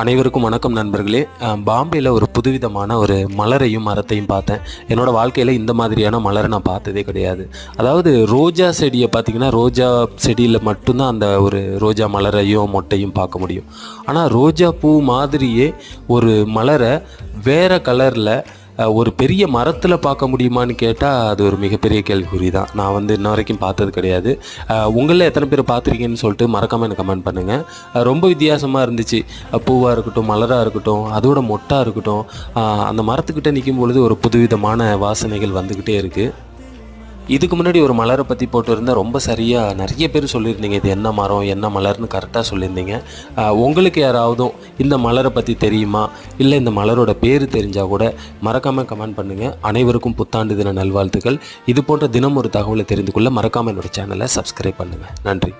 அனைவருக்கும் வணக்கம் நண்பர்களே. பாம்பேயில் ஒரு புதுவிதமான ஒரு மலரையும் மரத்தையும் பார்த்தேன். என்னோடய வாழ்க்கையில் இந்த மாதிரியான மலரை நான் பார்த்ததே கிடையாது. அதாவது ரோஜா செடியை பார்த்திங்கன்னா, ரோஜா செடியில் மட்டும்தான் அந்த ஒரு ரோஜா மலரையும் மொட்டையும் பார்க்க முடியும். ஆனால் ரோஜா பூ மாதிரியே ஒரு மலரை வேறு கலரில் ஒரு பெரிய மரத்தில் பார்க்க முடியுமான்னு கேட்டால் அது ஒரு மிகப்பெரிய கேள்விக்குறி தான். நான் இன்ன வரைக்கும் பார்த்தது கிடையாது. உங்களில் எத்தனை பேர் பார்த்துருக்கீங்கன்னு சொல்லிட்டு மறக்காமல் எனக்கு கமெண்ட் பண்ணுங்கள். ரொம்ப வித்தியாசமாக இருந்துச்சு. பூவாக இருக்கட்டும், மலராக இருக்கட்டும், அதோட மொட்டாக இருக்கட்டும், அந்த மரத்துக்கிட்ட நிற்கும் பொழுது ஒரு புதுவிதமான வாசனைகள் வந்துக்கிட்டே இருக்குது. இதுக்கு முன்னாடி ஒரு மலரை பற்றி போட்டிருந்தால் ரொம்ப சரியாக நிறைய பேர் சொல்லியிருந்தீங்க, இது என்ன மரம் என்ன மலர்னு கரெக்டாக சொல்லியிருந்தீங்க. உங்களுக்கு யாராவதும் இந்த மலரை பற்றி தெரியுமா, இல்லை இந்த மலரோட பேர் தெரிஞ்சால் கூட மறக்காமல் கமெண்ட் பண்ணுங்கள். அனைவருக்கும் புத்தாண்டு தின நல்வாழ்த்துக்கள். இது போன்ற தினம் ஒரு தகவலை தெரிந்து கொள்ள மறக்காமல் என்னோடய சேனலை சப்ஸ்கிரைப் பண்ணுங்கள். நன்றி.